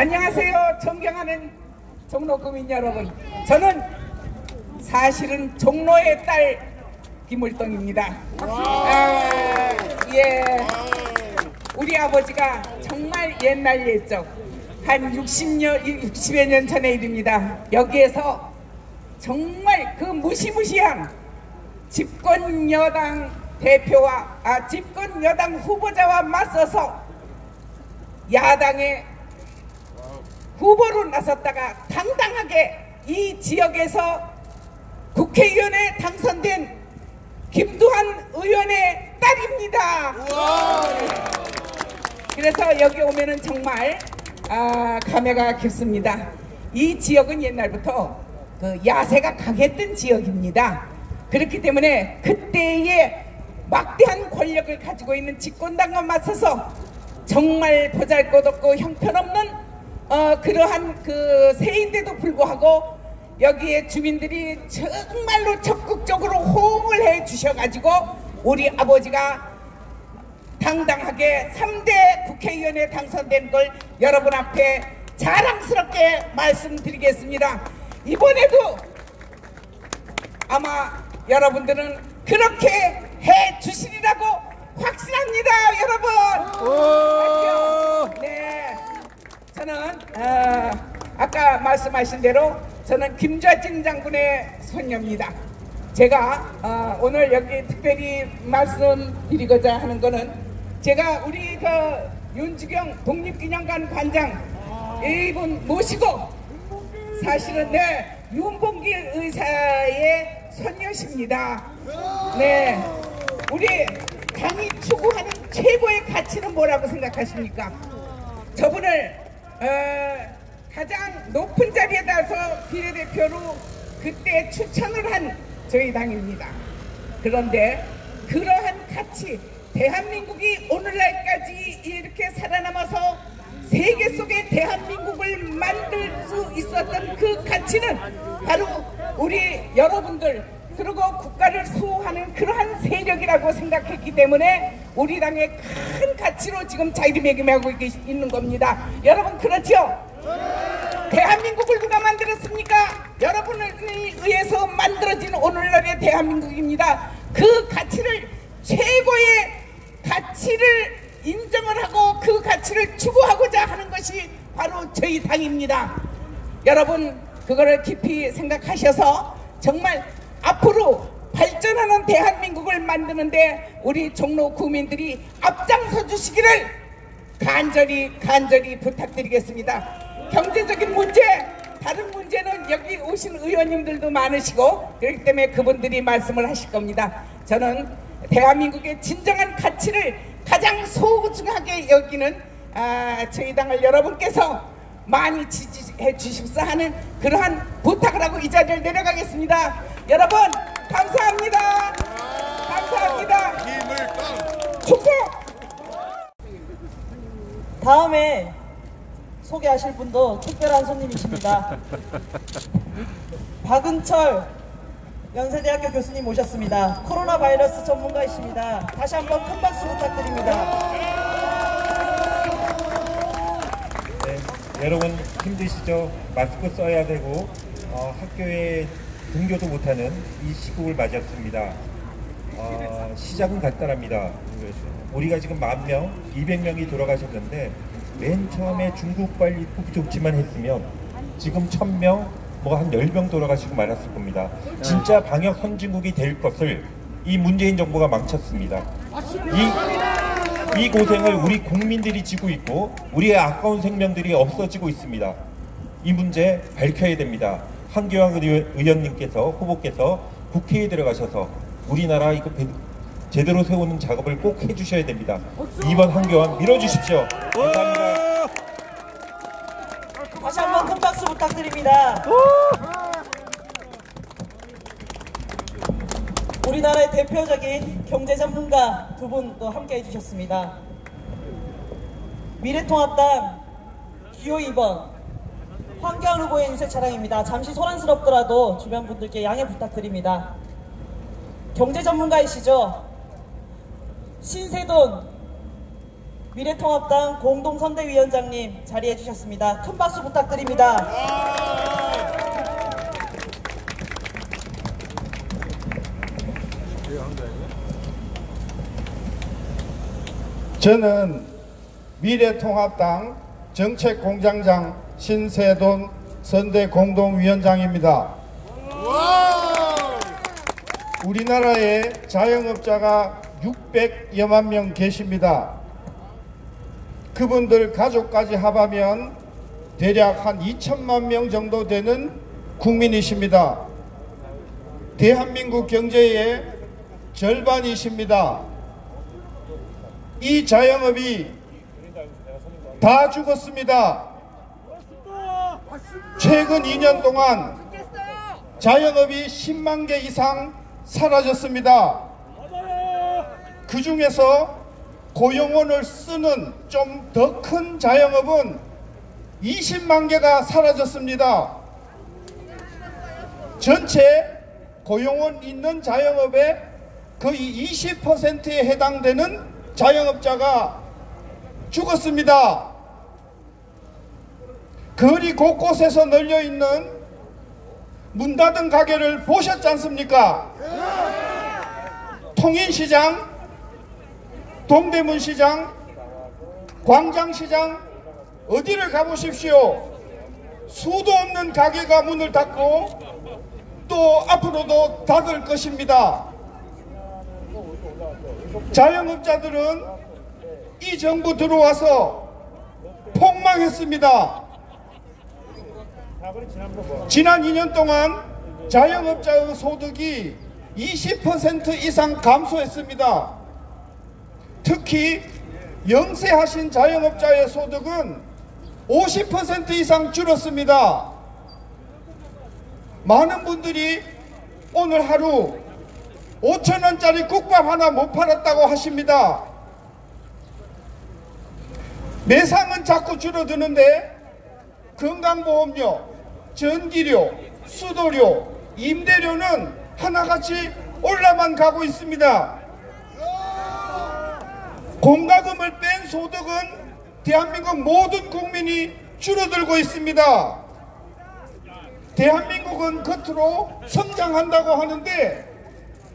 안녕하세요. 존경하는 종로 구민 여러분. 저는 사실은 종로의 딸 김울동입니다. 예, 우리 아버지가 정말 옛날 옛적 한 60여 년 전의 일입니다. 여기에서 정말 그 무시무시한 집권 여당 대표와 집권 여당 후보자와 맞서서 야당의 후보로 나섰다가 당당하게 이 지역에서 국회의원에 당선된 김두한 의원의 딸입니다. 그래서 여기 오면은 정말 감회가 깊습니다. 이 지역은 옛날부터 그 야세가 강했던 지역입니다. 그렇기 때문에 그때의 막대한 권력을 가지고 있는 집권당과 맞서서 정말 보잘것없고 형편없는 그러한 그 세인데도 불구하고 여기에 주민들이 정말로 적극적으로 호응을 해 주셔가지고 우리 아버지가 당당하게 3대 국회의원에 당선된 걸 여러분 앞에 자랑스럽게 말씀드리겠습니다. 이번에도 아마 여러분들은 그렇게 해 주시리라고 확신합니다, 여러분. 네, 저는 아까 말씀하신 대로 저는 김좌진 장군의 손녀입니다. 제가 오늘 여기 특별히 말씀드리고자 하는 거는 제가 우리 그 윤주경 독립기념관 관장 이분 모시고 사실은 윤봉길 의사의 손녀십니다. 네, 우리 당이 추구하는 최고의 가치는 뭐라고 생각하십니까? 저분을 가장 높은 자리에 나서 비례대표로 그때 추천을 한 저희 당입니다. 그런데 그러한 가치, 대한민국이 오늘날까지 이렇게 살아남아서 세계 속에 대한민국을 만들 수 있었던 그 가치는 바로 우리 여러분들 그리고 국가를 수호하는 그러한 세력이라고 생각했기 때문에 우리 당의 큰 가치로 지금 자리매김하고 있는 겁니다. 여러분 그렇죠? 대한민국을 누가 만들었습니까? 여러분에 의해서 만들어진 오늘날의 대한민국입니다. 그 가치를 최고의 가치를 인정을 하고 그 가치를 추구하고자 하는 것이 바로 저희 당입니다. 여러분 그거를 깊이 생각하셔서 정말 앞으로 발전하는 대한민국을 만드는데 우리 종로 구민들이 앞장서 주시기를 간절히 부탁드리겠습니다. 경제적인 문제, 다른 문제는 여기 오신 의원님들도 많으시고 그렇기 때문에 그분들이 말씀을 하실 겁니다. 저는 대한민국의 진정한 가치를 가장 소중하게 여기는 저희 당을 여러분께서 많이 지지해 주십사 하는 그러한 부탁을 하고 이 자리를 내려가겠습니다. 여러분 감사합니다. 감사합니다. 축복. 다음에 소개하실 분도 특별한 손님이십니다. 박은철 연세대학교 교수님 모셨습니다. 코로나 바이러스 전문가이십니다. 다시 한번 큰 박수 부탁드립니다. 네, 여러분 힘드시죠? 마스크 써야 되고 학교에 등교도 못하는 이 시국을 맞이했습니다. 시작은 간단합니다. 우리가 지금 10,000명, 200명이 돌아가셨는데 맨 처음에 중국발 입국 조치만 했으면 지금 1,000명, 한 10명 돌아가시고 말았을 겁니다. 진짜 방역 선진국이 될 것을 이 문재인 정부가 망쳤습니다. 이 고생을 우리 국민들이 지고 있고 우리의 아까운 생명들이 없어지고 있습니다. 이 문제 밝혀야 됩니다. 한교안 의원님께서 후보께서 국회에 들어가셔서 우리나라 이거 제대로 세우는 작업을 꼭 해주셔야 됩니다. 2번 한교안 밀어주십시오. 감사합니다. 다시 한번 큰 박수 부탁드립니다. 우리나라의 대표적인 경제 전문가 두 분 또 함께 해주셨습니다. 미래통합당 기호 2번 황교안 후보의 인쇄 차량입니다. 잠시 소란스럽더라도 주변 분들께 양해 부탁드립니다. 경제 전문가이시죠? 신세돈 미래통합당 공동선대위원장님 자리해 주셨습니다. 큰 박수 부탁드립니다. 저는 미래통합당 정책공장장 신세돈 선대공동위원장입니다. 우리나라에 자영업자가 600여만 명 계십니다. 그분들 가족까지 합하면 대략 한 2천만 명 정도 되는 국민이십니다. 대한민국 경제의 절반이십니다. 이 자영업이 다 죽었습니다. 최근 2년 동안 자영업이 10만 개 이상 사라졌습니다. 그 중에서 고용원을 쓰는 좀 더 큰 자영업은 20만 개가 사라졌습니다. 전체 고용원 있는 자영업의 거의 20%에 해당되는 자영업자가 죽었습니다. 거리 곳곳에서 널려있는 문 닫은 가게를 보셨지 않습니까? 통인시장, 동대문시장, 광장시장 어디를 가보십시오. 수도 없는 가게가 문을 닫고 또 앞으로도 닫을 것입니다. 자영업자들은 이 정부 들어와서 폭망했습니다. 지난 2년 동안 자영업자의 소득이 20% 이상 감소했습니다. 특히 영세하신 자영업자의 소득은 50% 이상 줄었습니다. 많은 분들이 오늘 하루 5,000원짜리 국밥 하나 못 팔았다고 하십니다. 매상은 자꾸 줄어드는데 건강보험료, 전기료, 수도료, 임대료는 하나같이 올라만 가고 있습니다. 공과금을 뺀 소득은 대한민국 모든 국민이 줄어들고 있습니다. 대한민국은 겉으로 성장한다고 하는데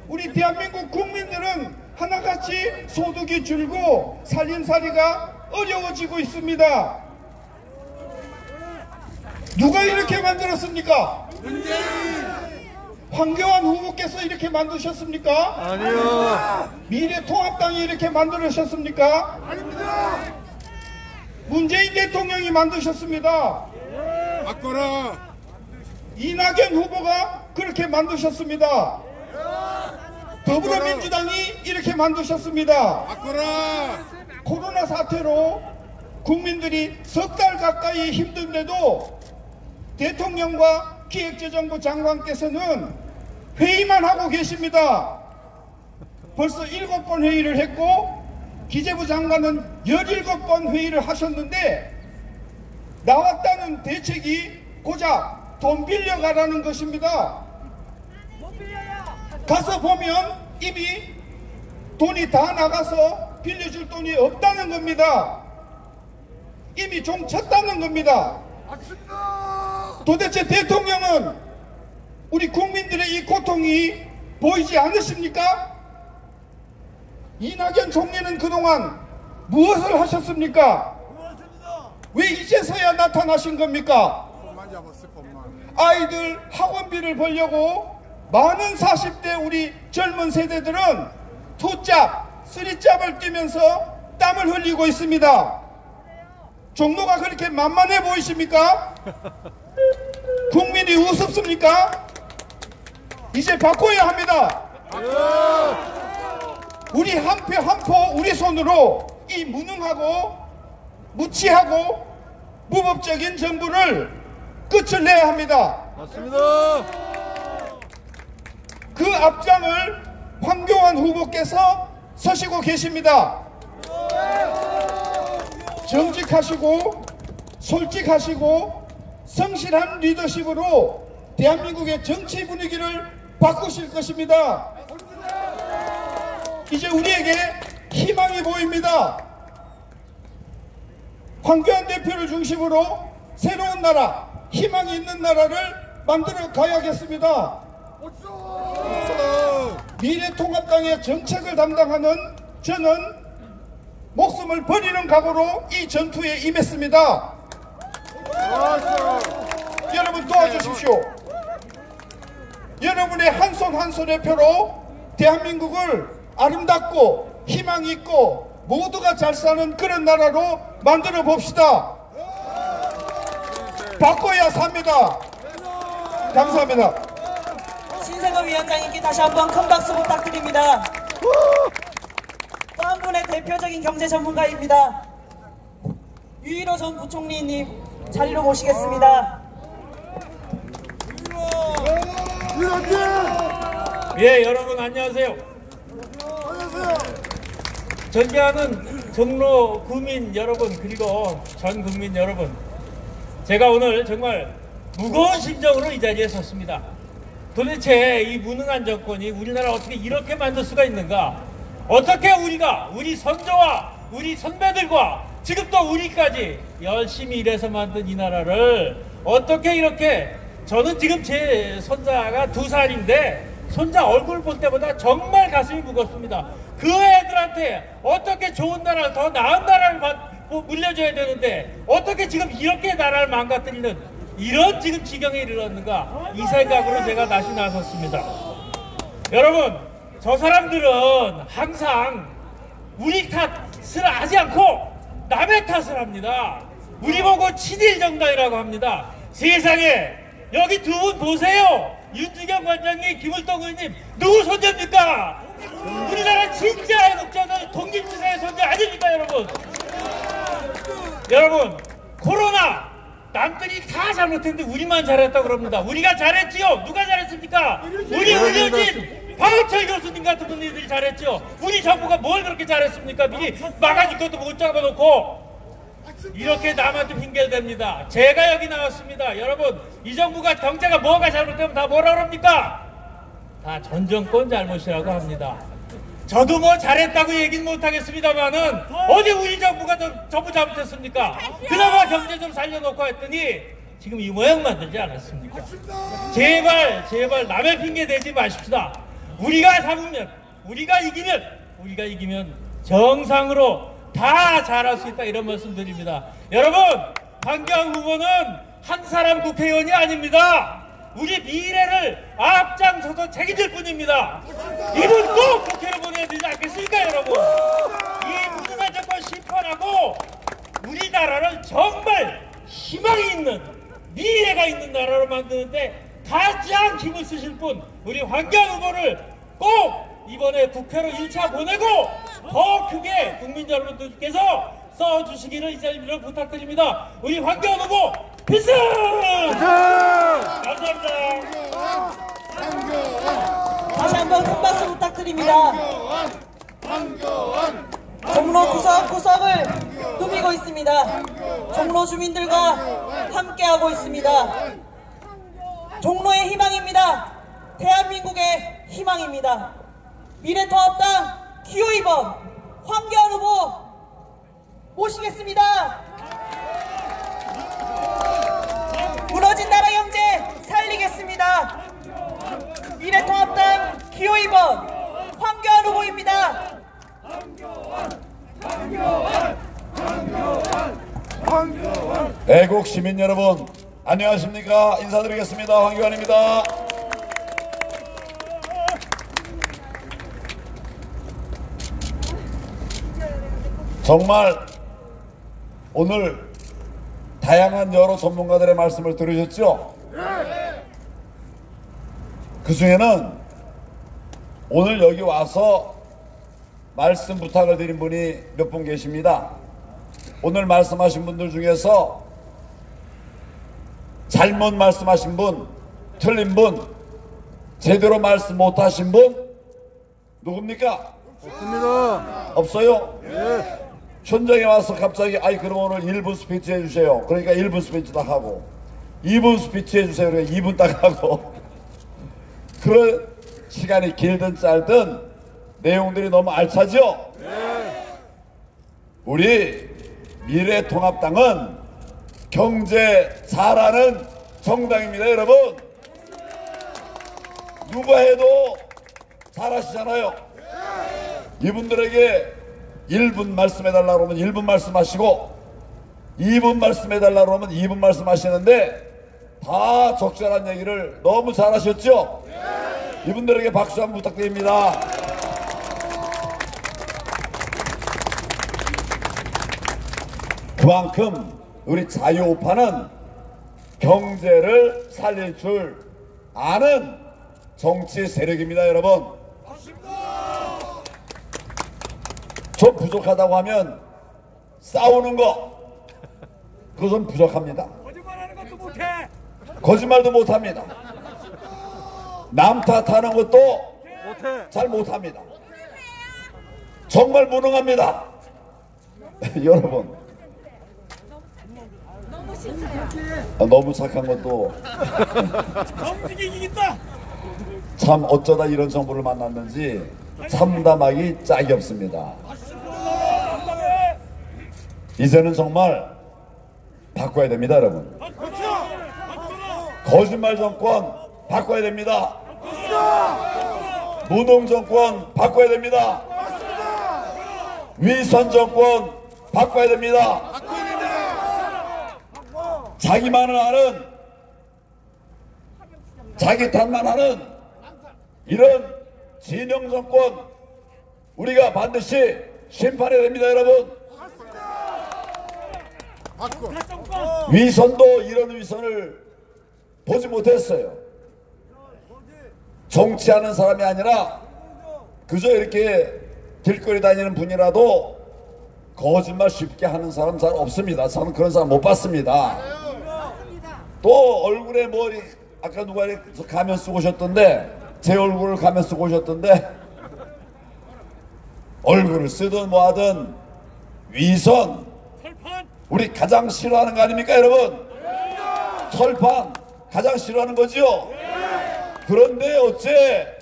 우리 대한민국 국민들은 하나같이 소득이 줄고 살림살이가 어려워지고 있습니다. 누가 이렇게 만들었습니까? 황교안 후보께서 이렇게 만드셨습니까? 아니요. 미래통합당이 이렇게 만드셨습니까? 아닙니다. 문재인 대통령이 만드셨습니다. 바꿔라. 이낙연 후보가 그렇게 만드셨습니다. 더불어민주당이 이렇게 만드셨습니다. 바꿔라. 코로나 사태로 국민들이 석 달 가까이 힘든데도 대통령과 기획재정부 장관께서는 회의만 하고 계십니다. 벌써 7번 회의를 했고 기재부 장관은 17번 회의를 하셨는데 나왔다는 대책이 고작 돈 빌려가라는 것입니다. 가서 보면 이미 돈이 다 나가서 빌려줄 돈이 없다는 겁니다. 이미 종 쳤다는 겁니다. 도대체 대통령은 우리 국민들의 이 고통이 보이지 않으십니까? 이낙연 총리는 그동안 무엇을 하셨습니까? 왜 이제서야 나타나신 겁니까? 아이들 학원비를 벌려고 많은 40대 우리 젊은 세대들은 투잡, 쓰리잡을 뛰면서 땀을 흘리고 있습니다. 종로가 그렇게 만만해 보이십니까? 국민이 우습습니까? 이제 바꿔야 합니다. 우리 한 표 한 포 우리 손으로 이 무능하고 무치하고 무법적인 정부를 끝을 내야 합니다. 맞습니다. 그 앞장을 황교안 후보께서 서시고 계십니다. 정직하시고 솔직하시고 성실한 리더십으로 대한민국의 정치 분위기를 바꾸실 것입니다. 이제 우리에게 희망이 보입니다. 황교안 대표를 중심으로 새로운 나라, 희망이 있는 나라를 만들어 가야겠습니다. 미래통합당의 정책을 담당하는 저는 목숨을 버리는 각오로 이 전투에 임했습니다. 여러분 도와주십시오. 여러분의 한 손 한 손의 표로 대한민국을 아름답고 희망 있고 모두가 잘 사는 그런 나라로 만들어 봅시다. 바꿔야 삽니다. 감사합니다. 신세금 위원장님께 다시 한번 큰 박수 부탁드립니다. 또 한 분의 대표적인 경제 전문가입니다. 유일호 전 부총리님 자리로 모시겠습니다. 예, 여러분 안녕하세요. 존경하는 종로 구민 여러분, 그리고 전 국민 여러분, 제가 오늘 정말 무거운 심정으로 이 자리에 섰습니다. 도대체 이 무능한 정권이 우리나라 어떻게 이렇게 만들 수가 있는가? 어떻게 우리가 우리 선조와 우리 선배들과 지금 또 우리까지 열심히 일해서 만든 이 나라를 어떻게 이렇게, 저는 지금 제 손자가 2살인데 손자 얼굴 볼 때보다 정말 가슴이 무겁습니다. 그 애들한테 어떻게 좋은 나라, 더 나은 나라를 물려줘야 되는데 어떻게 지금 이렇게 나라를 망가뜨리는 이런 지금 지경에 이르렀는가, 이 생각으로 제가 다시 나섰습니다. 여러분, 저 사람들은 항상 우리 탓을 하지 않고 남의 탓을 합니다. 우리 보고 친일정당이라고 합니다. 세상에, 여기 두 분 보세요. 윤주경 관장님, 김을동 의원님, 누구 손자입니까? 우리나라 진짜 애국자는 독립지사의 손자 아닙니까, 여러분? 여러분, 코로나 남들이 다 잘못했는데 우리만 잘했다고 그럽니다. 우리가 잘했지요? 누가 잘했습니까? 우리 의료진 박철 교수님 같은 분들이 잘했죠. 우리 정부가 뭘 그렇게 잘했습니까? 미리 막아줄 것도 못 잡아놓고 이렇게 남한테 핑계를 댑니다. 제가 여기 나왔습니다. 여러분, 이 정부가 경제가 뭐가 잘못되면 다 뭐라 그럽니까? 다 전 정권 잘못이라고 합니다. 저도 뭐 잘했다고 얘기는 못하겠습니다만은 어디 우리 정부가 전부 잘못했습니까? 그나마 경제 좀 살려놓고 했더니 지금 이 모양 만들지 않았습니까? 제발 남의 핑계 대지 마십시다. 우리가 잡으면, 우리가 이기면 정상으로 다 잘할 수 있다, 이런 말씀 드립니다. 여러분, 황교안 후보는 한 사람 국회의원이 아닙니다. 우리 미래를 앞장서서 책임질 뿐입니다. 이분 꼭 국회로 보내야 되지 않겠습니까, 여러분? 이 무능한 정권 심판하고 우리나라를 정말 희망이 있는, 미래가 있는 나라로 만드는데 가장 힘을 쓰실 분, 우리 황교안 후보를 꼭 이번에 국회로 1차 보내고 더 크게 국민 여러분들께서 써주시기를 이 자리로 부탁드립니다. 우리 황교안 후보 필승! 감사합니다. 다시 한번 큰 박수 부탁드립니다. 종로 구석구석을 누비고 있습니다. 종로 주민들과 함께하고 있습니다. 종로의 희망입니다. 대한민국의 희망입니다. 미래통합당 기호 2번 황교안 후보 모시겠습니다. 무너진 나라 경제 살리겠습니다. 미래통합당 기호 2번 황교안 후보입니다. 애국 시민 여러분, 안녕하십니까? 인사드리겠습니다. 황교안입니다. 정말 오늘 다양한 여러 전문가들의 말씀을 들으셨죠? 그 중에는 오늘 여기 와서 말씀 부탁을 드린 분이 몇 분 계십니다. 오늘 말씀하신 분들 중에서 잘못 말씀하신 분, 틀린 분, 제대로 말씀 못하신 분 누굽니까? 없습니다. 없어요? 예. 현장에 와서 갑자기 아이 그럼 오늘 1분 스피치 해주세요. 그러니까 1분 스피치 딱 하고 2분 스피치 해주세요. 그러니까 2분 딱 하고 그런 시간이 길든 짧든 내용들이 너무 알차죠? 예. 우리 미래통합당은 경제 잘하는 정당입니다. 여러분, 누가 해도 잘하시잖아요. 이분들에게 1분 말씀해달라고 하면 1분 말씀하시고 2분 말씀해달라고 하면 2분 말씀하시는데 다 적절한 얘기를 너무 잘하셨죠? 이분들에게 박수 한번 부탁드립니다. 그만큼 우리 자유우파는 경제를 살릴 줄 아는 정치 세력입니다. 여러분, 저 부족하다고 하면 싸우는 거 그것은 부족합니다. 거짓말도 못합니다. 남 탓하는 것도 잘 못합니다. 정말 무능합니다. 여러분, 너무 착한 것도 참 어쩌다 이런 정부를 만났는지 참담하기 짝이 없습니다. 이제는 정말 바꿔야 됩니다. 여러분, 거짓말 정권 바꿔야 됩니다. 무능 정권 바꿔야 됩니다. 위선 정권 바꿔야 됩니다. 자기만을 아는, 자기 탓만 하는 이런 진영 정권 우리가 반드시 심판해야 됩니다. 여러분, 위선도 이런 위선을 보지 못했어요. 정치하는 사람이 아니라 그저 이렇게 길거리 다니는 분이라도 거짓말 쉽게 하는 사람 잘 없습니다. 저는 그런 사람 못 봤습니다. 또 얼굴에 뭐 아까 누가 가면 쓰고 오셨던데, 제 얼굴을 가면 쓰고 오셨던데, 얼굴을 쓰든 뭐하든 위선 우리 가장 싫어하는 거 아닙니까 여러분? 철판 가장 싫어하는 거지요. 그런데 어째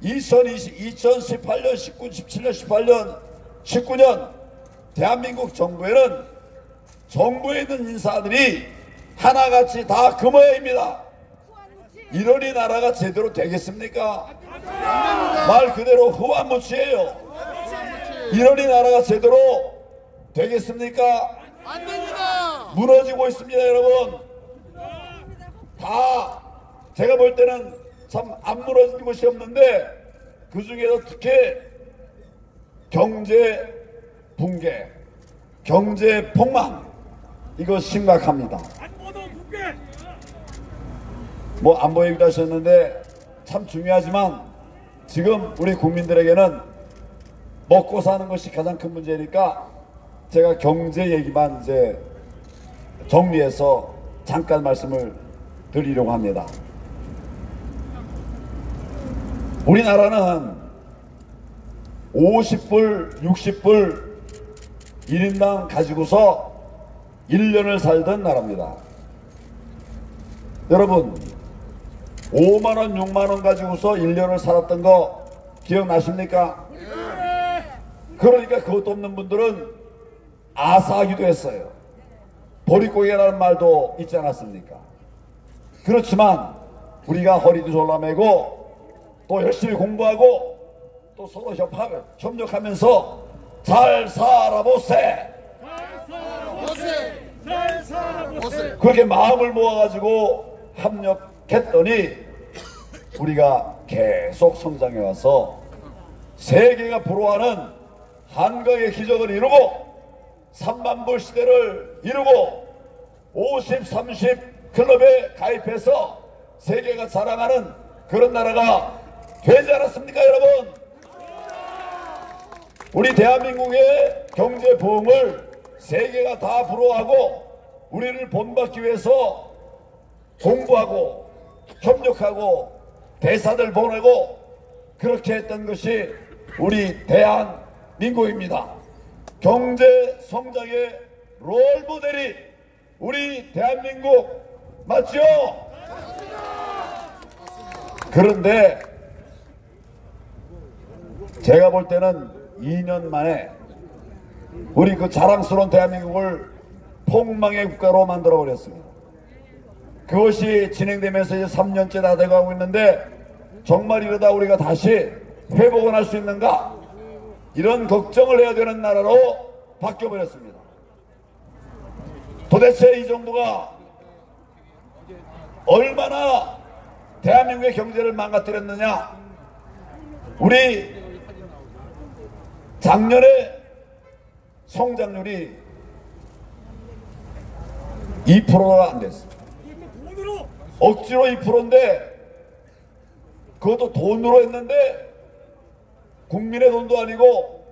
2018년, 19, 17년, 18년, 19년 대한민국 정부에는 정부에 있는 인사들이 하나같이 다 그 모양입니다. 이러니 나라가 제대로 되겠습니까? 말 그대로 후한무치예요. 이러니 나라가 제대로 되겠습니까? 안 됩니다. 무너지고 있습니다. 여러분, 다 제가 볼 때는 참 안 무너진 것이 없는데 그 중에서 특히 경제 붕괴, 경제 폭망, 이거 심각합니다. 뭐 안보 얘기도 하셨는데 참 중요하지만 지금 우리 국민들에게는 먹고 사는 것이 가장 큰 문제니까 제가 경제 얘기만 이제 정리해서 잠깐 말씀을 드리려고 합니다. 우리나라는 50불, 60불 1인당 가지고서 1년을 살던 나라입니다. 여러분, 5만원, 6만원 가지고서 1년을 살았던 거 기억나십니까? 그러니까 그것도 없는 분들은 아사하기도 했어요. 보릿고개라는 말도 있지 않았습니까? 그렇지만 우리가 허리도 졸라매고 또 열심히 공부하고 또 서로 협력하면서 잘 살아보세. 그렇게 마음을 모아가지고 협력했더니 우리가 계속 성장해 와서 세계가 부러워하는 한강의 기적을 이루고 3만불 시대를 이루고 50, 30 클럽에 가입해서 세계가 자랑하는 그런 나라가 되지 않았습니까 여러분? 우리 대한민국의 경제 부흥을 세계가 다 부러워하고 우리를 본받기 위해서 공부하고 협력하고 대사들 보내고 그렇게 했던 것이 우리 대한민국입니다. 경제 성장의 롤모델이 우리 대한민국 맞죠? 그런데 제가 볼 때는 2년 만에 우리 그 자랑스러운 대한민국을 폭망의 국가로 만들어 버렸습니다. 그것이 진행되면서 이제 3년째 다 돼가고 있는데 정말 이러다 우리가 다시 회복을 할 수 있는가? 이런 걱정을 해야 되는 나라로 바뀌어버렸습니다. 도대체 이 정부가 얼마나 대한민국의 경제를 망가뜨렸느냐? 우리 작년에 성장률이 2%가 안 됐습니다. 억지로 2%인데 그것도 돈으로 했는데 국민의 돈도 아니고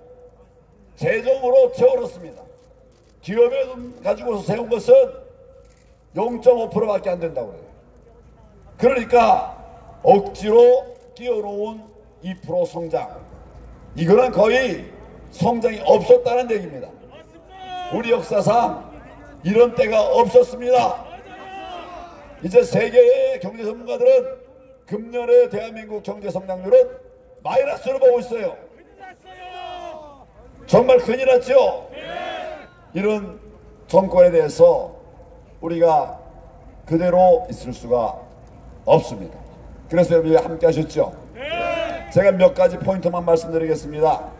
재정으로 채워넣습니다. 기업의 돈 가지고서 세운 것은 0.5%밖에 안 된다고 해요. 그러니까 억지로 끼워놓은 2% 성장, 이거는 거의 성장이 없었다는 얘기입니다. 우리 역사상 이런 때가 없었습니다. 이제 세계의 경제 전문가들은 금년의 대한민국 경제 성장률은 마이너스로 보고 있어요. 정말 큰일 났죠? 이런 정권에 대해서 우리가 그대로 있을 수가 없습니다. 그래서 여러분이 함께 하셨죠? 제가 몇 가지 포인트만 말씀드리겠습니다.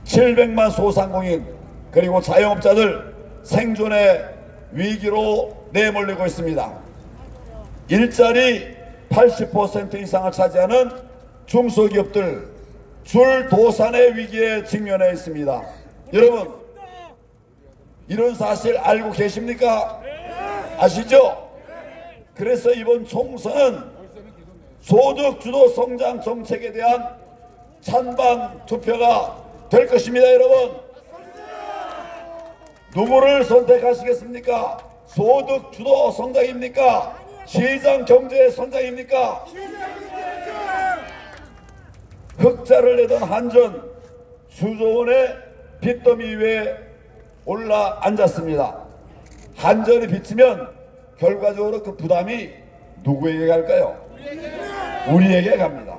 700만 소상공인 그리고 자영업자들 생존의 위기로 내몰리고 있습니다. 일자리 80% 이상을 차지하는 중소기업들 줄도산의 위기에 직면해 있습니다. 여러분, 이런 사실 알고 계십니까? 아시죠? 그래서 이번 총선은 소득주도 성장 정책에 대한 찬반 투표가 될 것입니다. 여러분, 누구를 선택하시겠습니까? 소득주도 성장입니까? 시장경제 성장입니까? 흑자를 내던 한전 수조 원의 빚더미 위에 올라 앉았습니다. 한전이 빚지면 결과적으로 그 부담이 누구에게 갈까요? 우리에게 갑니다.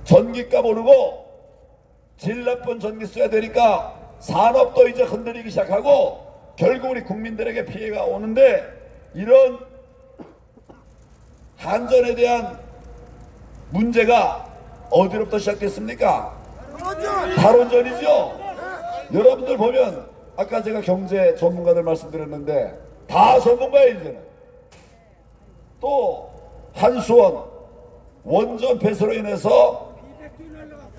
전기값 오르고 질 나쁜 전기 써야 되니까 산업도 이제 흔들리기 시작하고 결국 우리 국민들에게 피해가 오는데, 이런 한전에 대한 문제가 어디로부터 시작됐습니까? 탈원전이죠. 여러분들 보면 아까 제가 경제 전문가들 말씀드렸는데 다 전문가예요. 이제는 또 한수원 원전 폐쇄로 인해서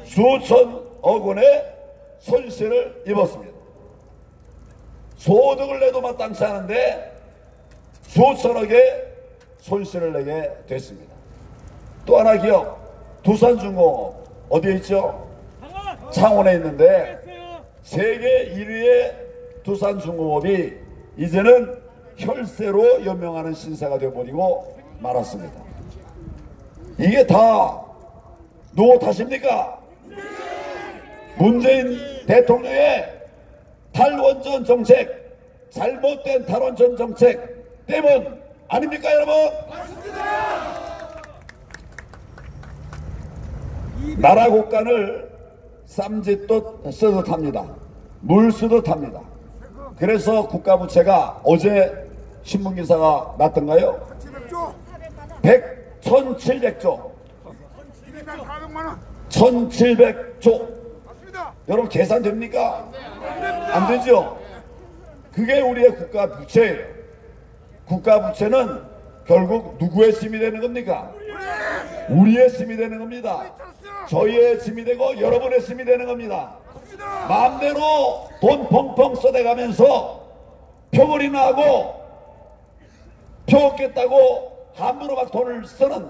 수천억 원의 손실을 입었습니다. 소득을 내도 마땅치 않은데 수천억의 손실을 내게 됐습니다. 또 하나 기업, 두산중공업 어디에 있죠? 창원에 있는데 세계 1위의 두산중공업이 이제는 혈세로 연명하는 신세가 되어버리고 말았습니다. 이게 다 누구 탓입니까? 문재인 대통령의 탈원전 정책, 잘못된 탈원전 정책 때문 아닙니까, 여러분? 나라 곳간을 쌈짓도 쓰듯 합니다. 물 쓰듯 합니다. 그래서 국가부채가 어제 신문기사가 났던가요? 1700조 1700조. 여러분 계산됩니까? 안 되죠? 그게 우리의 국가부채예요. 국가부채는 결국 누구의 짐이 되는 겁니까? 우리의 짐이 되는 겁니다. 저희의 짐이 되고 여러분의 짐이 되는 겁니다. 마음대로 돈 펑펑 써대가면서 표벌이나 하고 표 얻겠다고 함부로 막 돈을 쓰는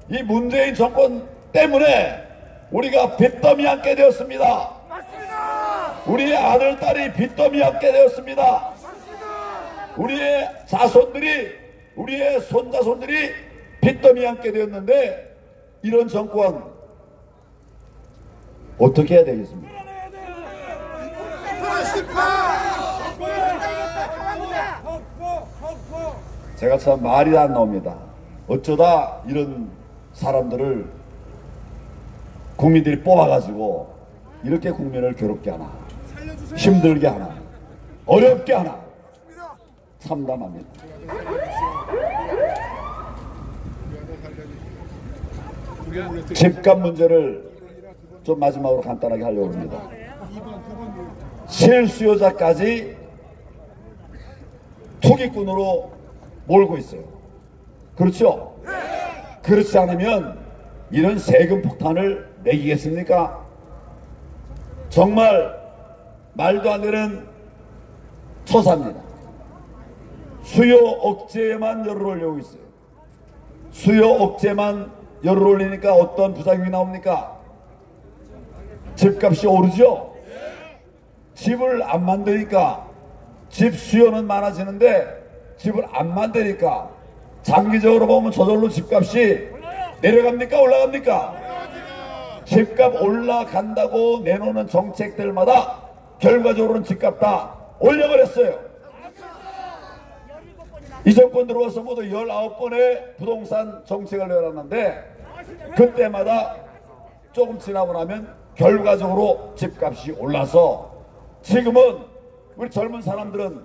이 문재인 정권 때문에 우리가 빚더미 앉게 되었습니다. 우리의 아들, 딸이 빚더미 앉게 되었습니다. 우리의 자손들이, 우리의 손자손들이 빚더미 앉게 되었는데, 이런 정권 어떻게 해야 되겠습니까? 제가 참 말이 안 나옵니다. 어쩌다 이런 사람들을 국민들이 뽑아가지고 이렇게 국민을 괴롭게 하나. 힘들게 하나, 어렵게 하나 참담합니다. 집값 문제를 좀 마지막으로 간단하게 하려고 합니다. 실수요자까지 투기꾼으로 몰고 있어요. 그렇죠? 그렇지 않으면 이런 세금 폭탄을 매기겠습니까? 정말 말도 안 되는 처사입니다. 수요 억제에만 열을 올리고 있어요. 수요 억제만 열을 올리니까 어떤 부작용이 나옵니까? 집값이 오르죠? 집을 안 만드니까 집 수요는 많아지는데 집을 안 만드니까 장기적으로 보면 저절로 집값이 내려갑니까? 올라갑니까? 집값 올라간다고 내놓는 정책들마다 결과적으로는 집값 다 올려버렸어요. 이 정권 들어와서 모두 19번의 부동산 정책을 내놨는데 그때마다 조금 지나고 나면 결과적으로 집값이 올라서 지금은 우리 젊은 사람들은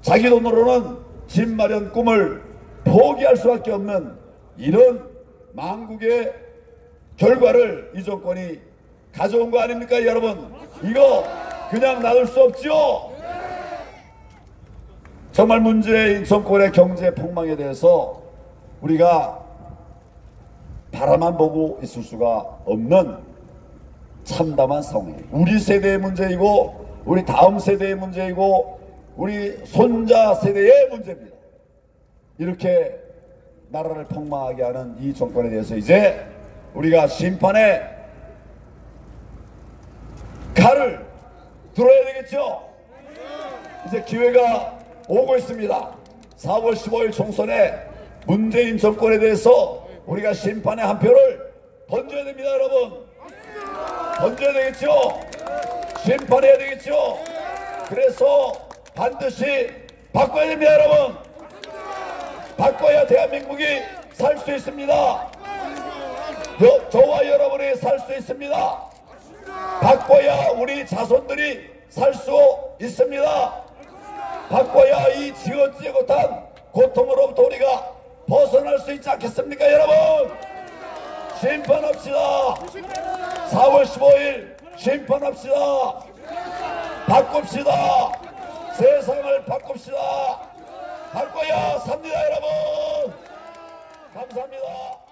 자기 돈으로는 집 마련 꿈을 포기할 수밖에 없는 이런 망국의 결과를 이 정권이 가져온 거 아닙니까 여러분? 이거 그냥 놔둘 수 없지요. 정말 문재인 정권의 경제 폭망에 대해서 우리가 바라만 보고 있을 수가 없는 참담한 상황이에요. 우리 세대의 문제이고 우리 다음 세대의 문제이고 우리 손자 세대의 문제입니다. 이렇게 나라를 폭망하게 하는 이 정권에 대해서 이제 우리가 심판의 칼을 들어야 되겠죠. 이제 기회가 오고 있습니다. 4월 15일 총선에 문재인 정권에 대해서 우리가 심판의 한 표를 던져야 됩니다. 여러분 던져야 되겠죠. 심판해야 되겠죠. 그래서 반드시 바꿔야 됩니다. 여러분 바꿔야 대한민국이 살 수 있습니다. 저와 여러분이 살 수 있습니다. 바꿔야 우리 자손들이 살 수 있습니다. 바꿔야 이 지어지지 못한 고통으로부터 우리가 벗어날 수 있지 않겠습니까 여러분? 심판합시다. 4월 15일 심판합시다. 바꿉시다. 세상을 바꿉시다. 바꿔야 삽니다 여러분. 감사합니다.